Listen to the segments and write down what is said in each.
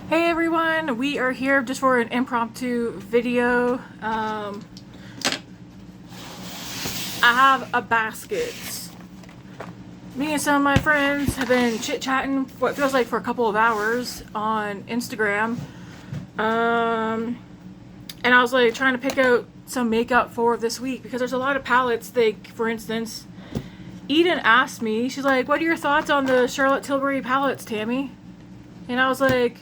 Hey everyone, we are here just for an impromptu video. I have a basket. Me and some of my friends have been chit-chatting what feels like for a couple of hours on Instagram. And I was like trying to pick out some makeup for this week because there's a lot of palettes. Like, for instance, Eden asked me, she's like, what are your thoughts on the Charlotte Tilbury palettes, Tammy? And I was like,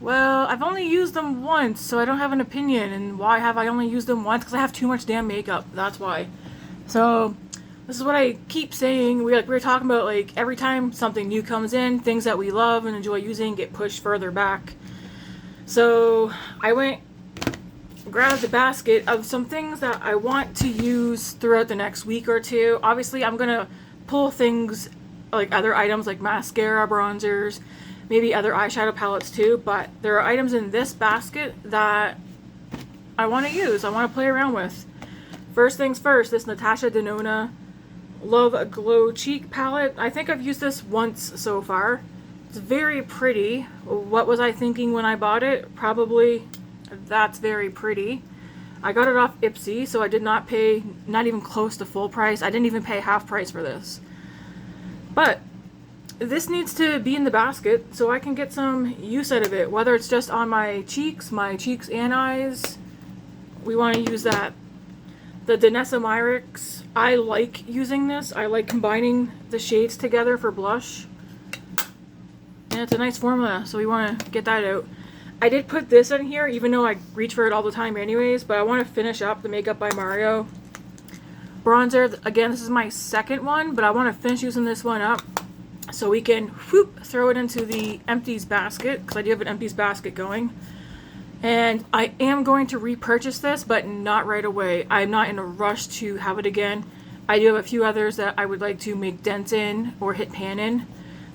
well, I've only used them once, so I don't have an opinion. And why have I only used them once? Because I have too much damn makeup. That's why. So, this is what I keep saying. We're talking about, like, every time something new comes in, things that we love and enjoy using get pushed further back. So, I went, grabbed the basket of some things that I want to use throughout the next week or two. Obviously, I'm going to pull things, like other items like mascara, bronzers, maybe other eyeshadow palettes too, but there are items in this basket that I want to use, I want to play around with. First things first, this Natasha Denona Love Glow Cheek palette. I think I've used this once so far. It's very pretty. What was I thinking when I bought it? Probably, that's very pretty. I got it off Ipsy, so I did not pay, not even close to full price. I didn't even pay half price for this. But this needs to be in the basket so I can get some use out of it, whether it's just on my cheeks and eyes. We want to use that. The Danessa Myricks, I like using this. I like combining the shades together for blush. And it's a nice formula, so we want to get that out. I did put this in here, even though I reach for it all the time anyways, but I want to finish up the Makeup by Mario bronzer. Again, this is my second one, but I want to finish using this one up so we can throw it into the empties basket, because I do have an empties basket going. And I am going to repurchase this, but not right away. I'm not in a rush to have it again. I do have a few others that I would like to make dents in or hit pan in.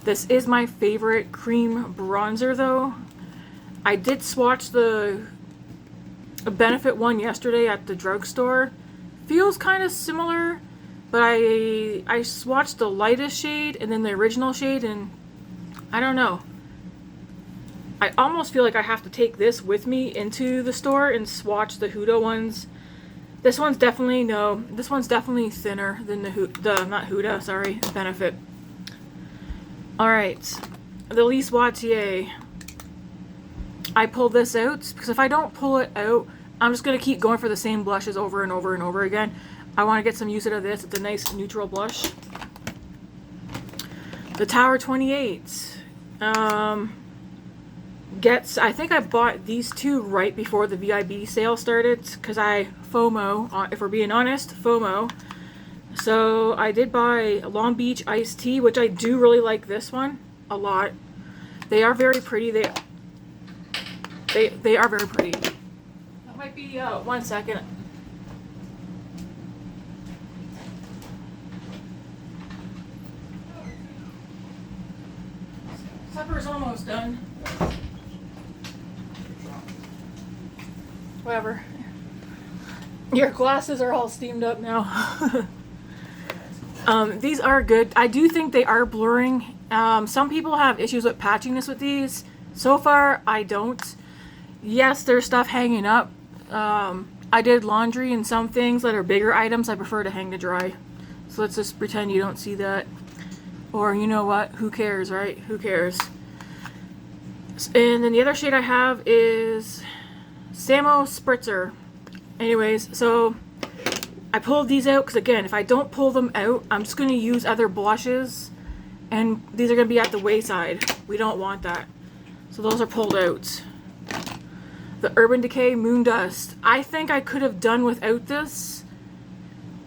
This is my favorite cream bronzer though. I did swatch the Benefit one yesterday at the drugstore. Feels kind of similar, but I swatched the lightest shade and then the original shade, and I don't know. I almost feel like I have to take this with me into the store and swatch the Huda ones. This one's definitely, no, this one's definitely thinner than not Huda, sorry, Benefit. Alright, the Lise Watier. I pulled this out because if I don't pull it out, I'm just going to keep going for the same blushes over and over and over again. I want to get some use out of this. It's a nice neutral blush. The Tower 28. I think I bought these two right before the VIB sale started because I FOMO, if we're being honest, FOMO. So I did buy Long Beach Iced Tea, which I do really like this one a lot. They are very pretty. They are very pretty. That might be 1 second. Supper's almost done. Whatever. Your glasses are all steamed up now. These are good. I do think they are blurring. Some people have issues with patchiness with these. So far, I don't. Yes, there's stuff hanging up. I did laundry and some things that are bigger items I prefer to hang to dry. So let's just pretend you don't see that. Or you know what? Who cares, right? Who cares? And then the other shade I have is Samo Spritzer. Anyways, so I pulled these out because again, if I don't pull them out, I'm just going to use other blushes. And these are going to be at the wayside. We don't want that. So those are pulled out. The Urban Decay Moon Dust. I think I could have done without this,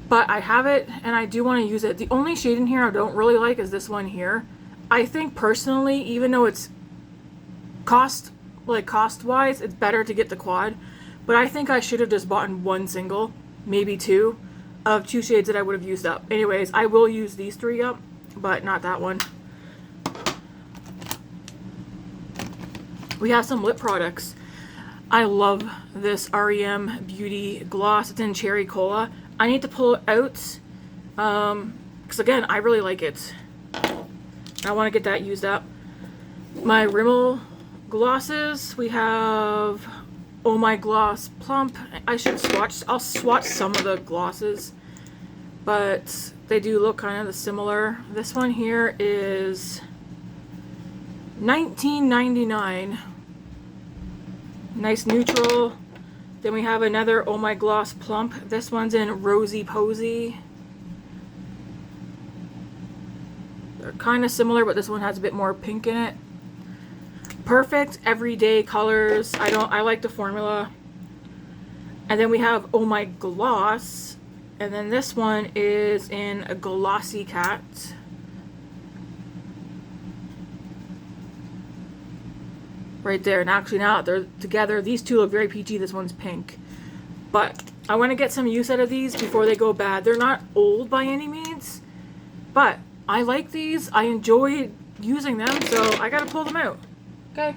but I have it and I do want to use it. The only shade in here I don't really like is this one here. I think personally, even though it's cost-wise, it's better to get the quad, but I think I should have just bought one single, maybe two, of two shades that I would have used up. Anyways, I will use these three up, but not that one. We have some lip products. I love this REM Beauty Gloss. It's in Cherry Cola. I need to pull it out because again, I really like it. I want to get that used up. My Rimmel glosses, we have Oh My Gloss Plump. I'll swatch some of the glosses, but they do look kind of similar. This one here is $19.99. Nice neutral. Then we have another Oh My Gloss Plump. This one's in Rosy Posy. They're kind of similar, but this one has a bit more pink in it. Perfect everyday colors. I like the formula. And then we have Oh My Gloss. And then this one is in a Glossy Cat. Right there. And actually now that they're together, these two look very peachy. This one's pink. But I want to get some use out of these before they go bad. They're not old by any means, but I like these. I enjoy using them, so I gotta pull them out. Okay.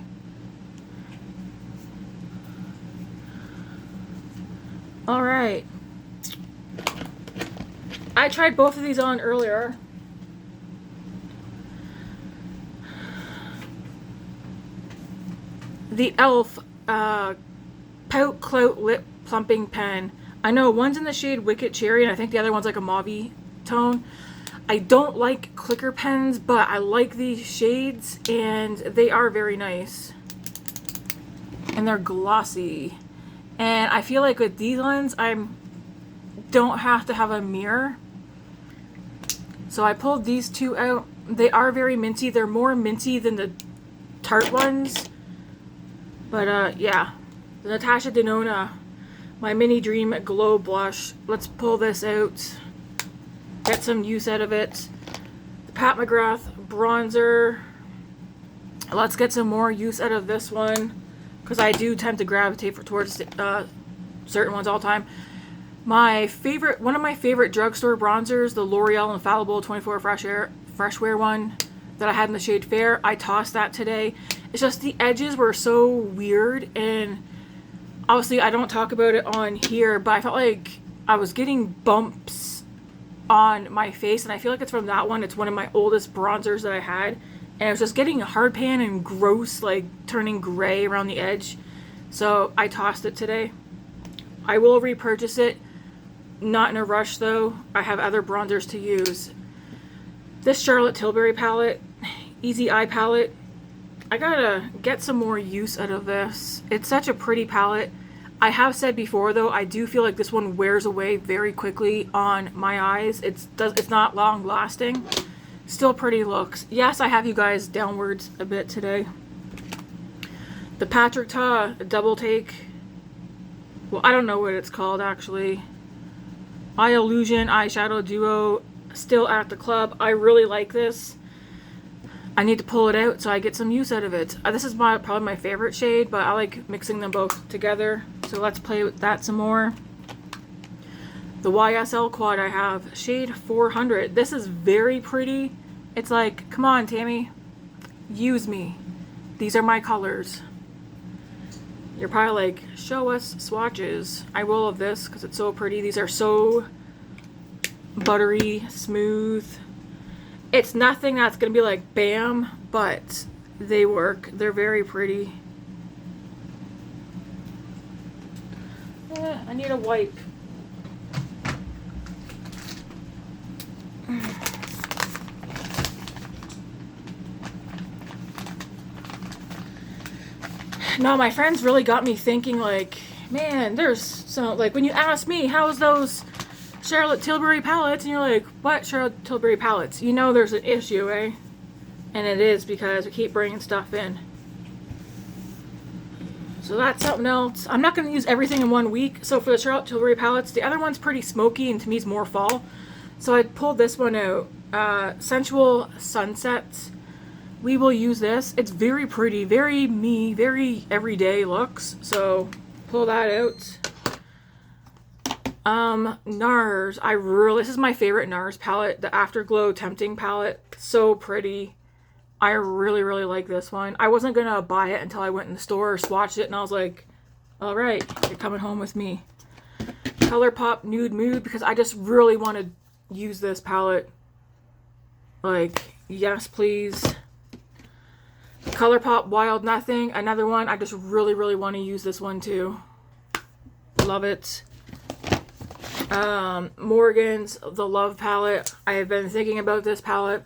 Alright. I tried both of these on earlier. The e.l.f. Pout Clout Lip Plumping Pen. I know one's in the shade Wicked Cherry, and I think the other one's like a mauve tone. I don't like clicker pens, but I like these shades, and they are very nice. And they're glossy. And I feel like with these ones, I don't have to have a mirror. So I pulled these two out. They are very minty. They're more minty than the Tarte ones. But yeah, the Natasha Denona, my Mini Dream Glow Blush. Let's pull this out. Get some use out of it. The Pat McGrath bronzer. Let's get some more use out of this one, because I do tend to gravitate towards certain ones all the time. One of my favorite drugstore bronzers, the L'Oreal Infallible 24 Fresh Wear one that I had in the shade Fair. I tossed that today. It's just the edges were so weird, and obviously I don't talk about it on here, but I felt like I was getting bumps on my face, and I feel like it's from that one. It's one of my oldest bronzers that I had, and it was just getting hard pan and gross, like turning gray around the edge. So I tossed it today. I will repurchase it. Not in a rush though. I have other bronzers to use. This Charlotte Tilbury palette, Easy Eye palette. I gotta get some more use out of this. It's such a pretty palette. I have said before though, I do feel like this one wears away very quickly on my eyes. It's not long lasting. Still pretty looks. Yes, I have you guys downwards a bit today. The Patrick Ta Double Take. Well, I don't know what it's called actually. Eye Illusion Eyeshadow Duo. Still at the club. I really like this. I need to pull it out so I get some use out of it. This is probably my favorite shade, but I like mixing them both together. So let's play with that some more. The YSL Quad I have, shade 400. This is very pretty. It's like, come on, Tammy. Use me. These are my colors. You're probably like, show us swatches. I will of this because it's so pretty. These are so buttery, smooth. It's nothing that's going to be like bam, but they work. They're very pretty. I need a wipe. No, my friends really got me thinking like, man, there's some, like when you ask me, how's those Charlotte Tilbury palettes, and you're like, what Charlotte Tilbury palettes? You know there's an issue, eh? And it is because we keep bringing stuff in. So that's something else. I'm not going to use everything in 1 week. So for the Charlotte Tilbury palettes, the other one's pretty smoky and to me is more fall. So I pulled this one out. Sensual Sunsets. We will use this. It's very pretty, very me, very everyday looks. So pull that out. NARS. This is my favorite NARS palette. The Afterglow Tempting palette. So pretty. I really, really like this one. I wasn't gonna buy it until I went in the store, swatched it, and I was like, all right, you're coming home with me. ColourPop Nude Mood, because I just really want to use this palette. Like, yes, please. ColourPop Wild Nothing, another one. I just really, really want to use this one too. Love it. Morgan's The Love palette. I have been thinking about this palette.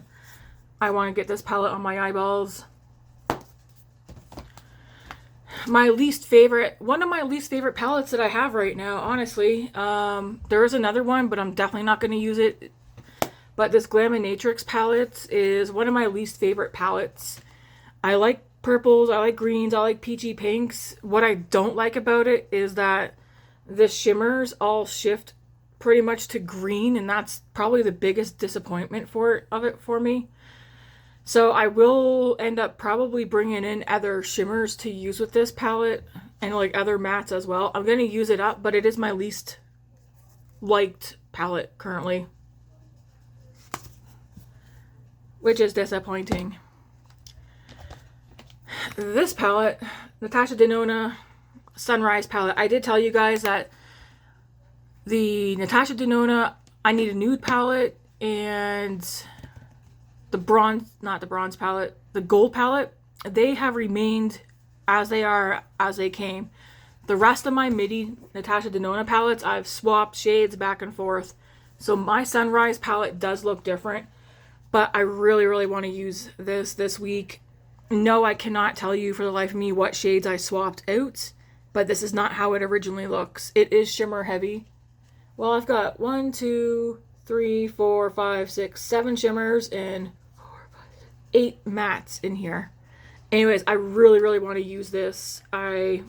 I want to get this palette on my eyeballs. My least favorite, one of my least favorite palettes that I have right now, honestly. There is another one, but I'm definitely not going to use it. But this Glaminatrix palette is one of my least favorite palettes. I like purples, I like greens, I like peachy pinks. What I don't like about it is that the shimmers all shift pretty much to green, and that's probably the biggest disappointment of it for me. So I will end up probably bringing in other shimmers to use with this palette, and like other mattes as well. I'm going to use it up, but it is my least liked palette currently, which is disappointing. This palette, Natasha Denona Sunrise palette. I did tell you guys that the Natasha Denona, I need a nude palette, and the bronze, not the bronze palette, the gold palette, they have remained as they are, as they came. The rest of my MIDI Natasha Denona palettes, I've swapped shades back and forth. So my Sunrise palette does look different, but I really, really want to use this week. No, I cannot tell you for the life of me what shades I swapped out, but this is not how it originally looks. It is shimmer heavy. Well, I've got 1, 2, 3, 4, 5, 6, 7 shimmers and 8 mattes in here. Anyways, I really, really want to use this. I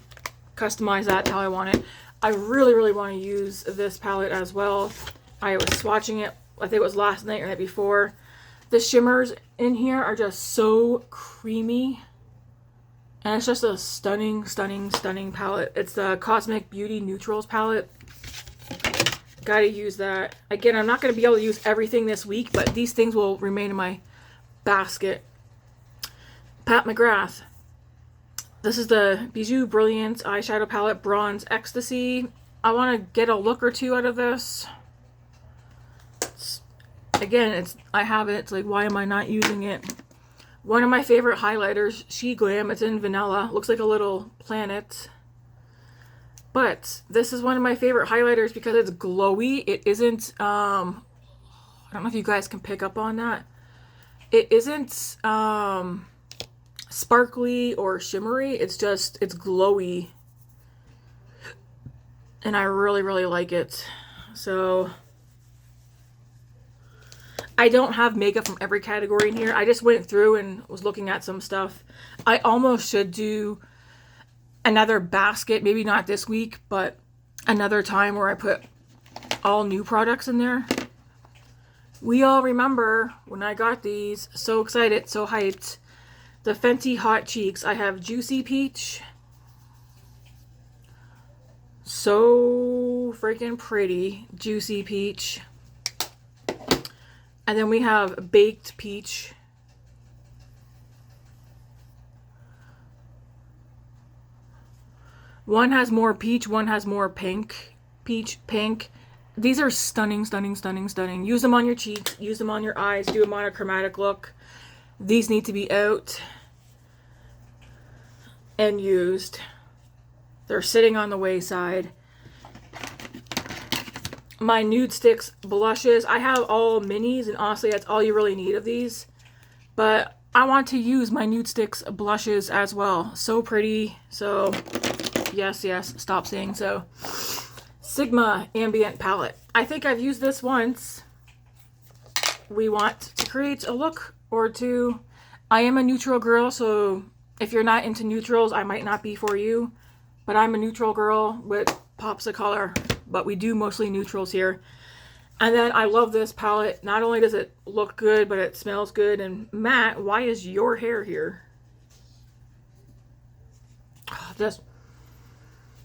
customize that how I want it. I really, really want to use this palette as well. I was swatching it, I think it was last night or the night before. The shimmers in here are just so creamy. And it's just a stunning, stunning, stunning palette. It's the Cosmic Beauty Neutrals palette. Gotta use that. Again, I'm not going to be able to use everything this week, but these things will remain in my basket. Pat McGrath. This is the Bijou Brilliance eyeshadow palette, Bronze Ecstasy. I want to get a look or two out of this. I have it. It's like, why am I not using it? One of my favorite highlighters, She Glam. It's in vanilla. Looks like a little planet. But this is one of my favorite highlighters because it's glowy. It isn't, I don't know if you guys can pick up on that. It isn't sparkly or shimmery. It's glowy. And I really, really like it. So I don't have makeup from every category in here. I just went through and was looking at some stuff. I almost should do another basket, maybe not this week, but another time where I put all new products in there. We all remember when I got these, so excited, so hyped, the Fenty Hot Cheeks. I have Juicy Peach. So freaking pretty, Juicy Peach. And then we have Baked Peach. One has more peach, one has more pink. Peach, pink. These are stunning, stunning, stunning, stunning. Use them on your cheeks, use them on your eyes, do a monochromatic look. These need to be out and used. They're sitting on the wayside. My Nude Sticks blushes. I have all minis, and honestly, that's all you really need of these. But I want to use my Nude Sticks blushes as well. So pretty. So, yes, stop saying so. Sigma Ambient Palette. I think I've used this once. We want to create a look or two. I am a neutral girl, so if you're not into neutrals, I might not be for you. But I'm a neutral girl with pops of color. But we do mostly neutrals here. And then I love this palette. Not only does it look good, but it smells good. And Matt, why is your hair here? Oh, this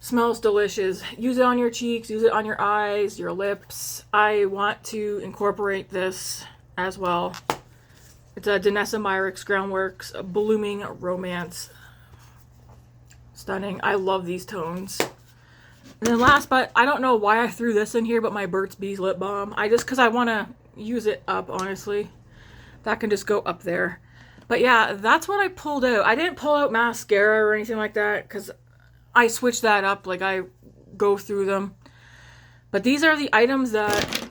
smells delicious. Use it on your cheeks, use it on your eyes, your lips. I want to incorporate this as well. It's a Danessa Myricks Groundworks Blooming Romance. Stunning. I love these tones. And then last, but I don't know why I threw this in here, but my Burt's Bees lip balm. Because I want to use it up, honestly. That can just go up there. But yeah, that's what I pulled out. I didn't pull out mascara or anything like that because I switch that up. Like, I go through them. But these are the items that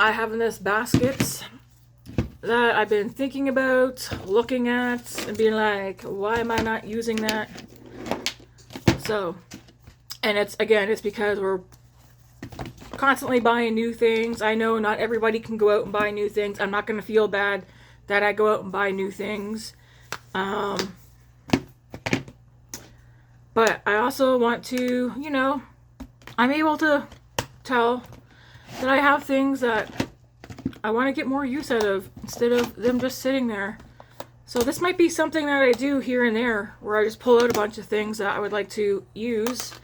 I have in this basket that I've been thinking about, looking at, and being like, why am I not using that? So, and it's because we're constantly buying new things. I know not everybody can go out and buy new things. I'm not going to feel bad that I go out and buy new things. But I also want to, you know, I'm able to tell that I have things that I want to get more use out of instead of them just sitting there. So this might be something that I do here and there, where I just pull out a bunch of things that I would like to use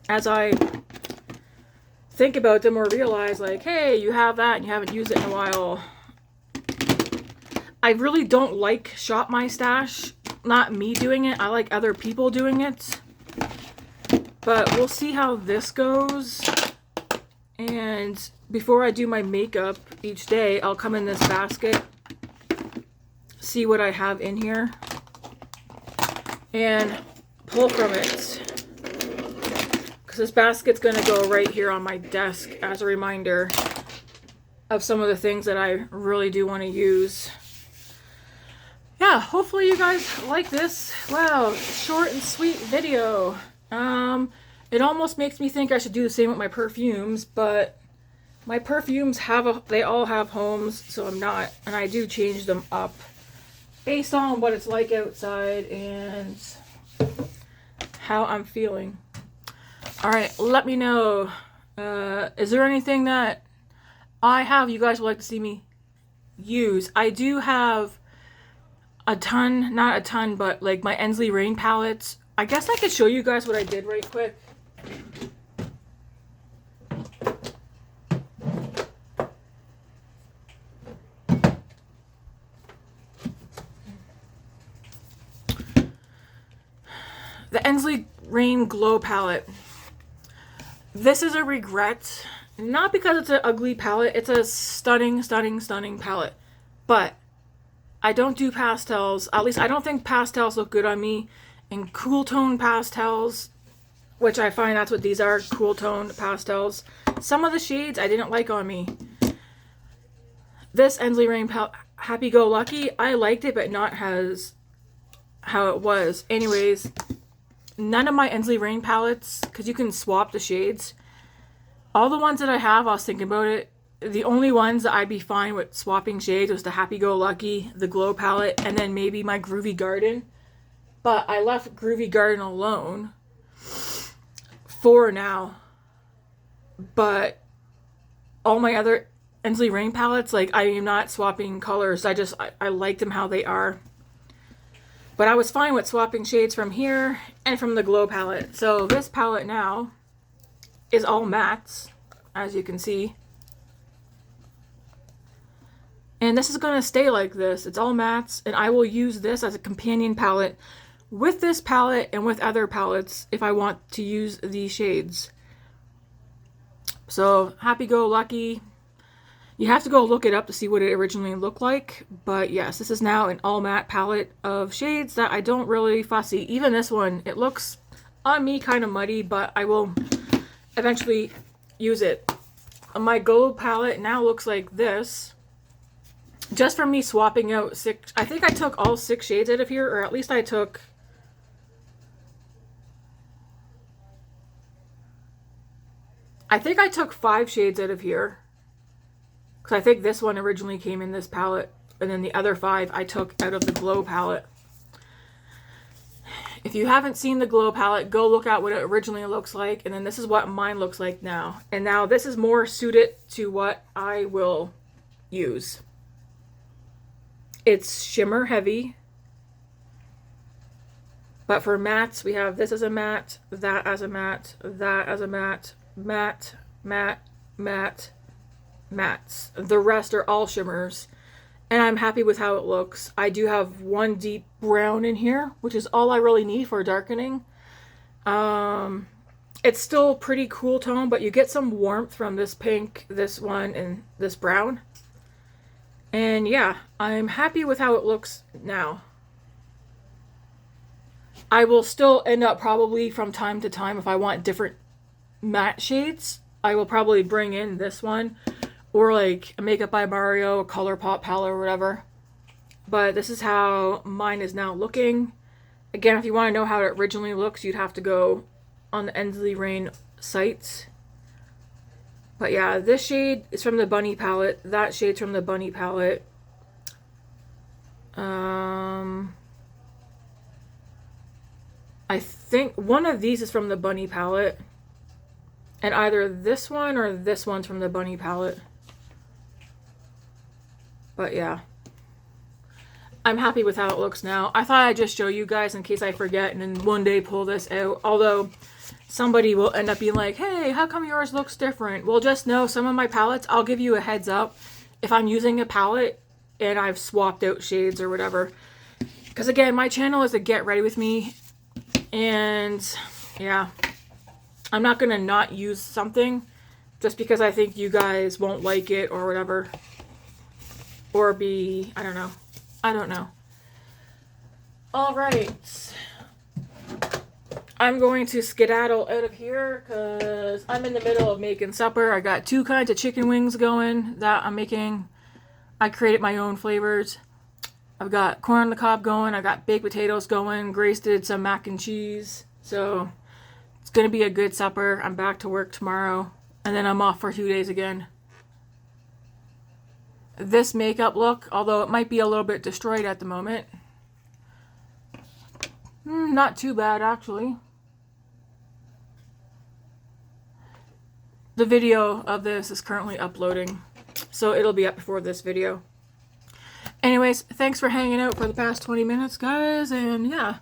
as I think about them, or realize like, hey, you have that and you haven't used it in a while. I really don't like Shop My Stash. Not me doing it. I like other people doing it. But we'll see how this goes. And before I do my makeup each day, I'll come in this basket, see what I have in here, and pull from it. Because this basket's going to go right here on my desk as a reminder of some of the things that I really do want to use. Yeah, hopefully you guys like this. Wow, short and sweet video. It almost makes me think I should do the same with my perfumes, but my perfumes they all have homes, so I'm not, and I do change them up based on what it's like outside and how I'm feeling. All right, let me know. Is there anything that I have you guys would like to see me use? I do have a ton, not a ton, but like my Ensley Rain palettes. I guess I could show you guys what I did right quick. The Ensley Rain Glow palette. This is a regret. Not because it's an ugly palette. It's a stunning, stunning, stunning palette. But I don't do pastels. At least I don't think pastels look good on me. And cool tone pastels, which I find that's what these are, cool tone pastels. Some of the shades I didn't like on me. This Ensley Rain palette, Happy Go Lucky, I liked it, but not as how it was. Anyways, none of my Ensley Rain palettes, because you can swap the shades. All the ones that I have, I was thinking about it. The only ones that I'd be fine with swapping shades was the Happy Go Lucky, the Glow palette, and then maybe my Groovy Garden. But I left Groovy Garden alone for now. But all my other Ensley Rain palettes, like, I am not swapping colors. I like them how they are. But I was fine with swapping shades from here and from the Glow palette. So this palette now is all mattes, as you can see. And this is going to stay like this. It's all mattes, and I will use this as a companion palette with this palette and with other palettes if I want to use these shades. So Happy Go Lucky, you have to go look it up to see what it originally looked like. But yes, this is now an all matte palette of shades that I don't really fussy. Even this one, it looks on me kind of muddy, but I will eventually use it. My Glow palette now looks like this. Just from me swapping out 6, I think I took all 6 shades out of here, or at least I took... I think I took 5 shades out of here. Because I think this one originally came in this palette, and then the other 5 I took out of the Glow palette. If you haven't seen the Glow palette, go look at what it originally looks like, and then this is what mine looks like now. And now this is more suited to what I will use. It's shimmer heavy. But for mattes, we have this as a matte, that as a matte, that as a matte, matte, matte, matte, mattes. The rest are all shimmers. And I'm happy with how it looks. I do have one deep brown in here, which is all I really need for darkening. It's still pretty cool tone, but you get some warmth from this pink, this one, and this brown. And yeah, I'm happy with how it looks now. I will still end up probably from time to time, if I want different matte shades, I will probably bring in this one or like a Makeup by Mario, a ColourPop palette or whatever. But this is how mine is now looking. Again, if you want to know how it originally looks, you'd have to go on the Endlessly Rain sites. But yeah, this shade is from the Bunny palette. That shade's from the Bunny palette. I think one of these is from the Bunny palette. And either this one or this one's from the Bunny palette. But yeah. I'm happy with how it looks now. I thought I'd just show you guys in case I forget and then one day pull this out. Although somebody will end up being like, hey, how come yours looks different? Well, just know some of my palettes, I'll give you a heads up if I'm using a palette and I've swapped out shades or whatever. Because again, my channel is a get ready with me. And yeah, I'm not going to not use something just because I think you guys won't like it or whatever. Or be, I don't know. I don't know. All right. I'm going to skedaddle out of here because I'm in the middle of making supper. I got 2 kinds of chicken wings going that I'm making. I created my own flavors. I've got corn on the cob going. I got baked potatoes going. Grace did some mac and cheese. So it's going to be a good supper. I'm back to work tomorrow. And then I'm off for 2 days again. This makeup look, although it might be a little bit destroyed at the moment. Not too bad, actually. The video of this is currently uploading, so it'll be up before this video. Anyways, thanks for hanging out for the past 20 minutes, guys, and yeah.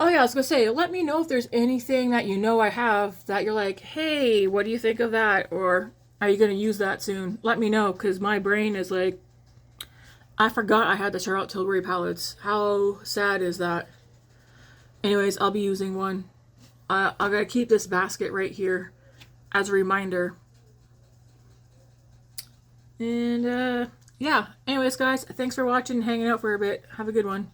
Oh yeah, I was gonna say, let me know if there's anything that you know I have that you're like, hey, what do you think of that? Or are you gonna use that soon? Let me know, because my brain is like, I forgot I had the Charlotte Tilbury palettes. How sad is that? Anyways, I'll be using one. I gotta keep this basket right here as a reminder. And yeah, anyways guys, thanks for watching and hanging out for a bit. Have a good one.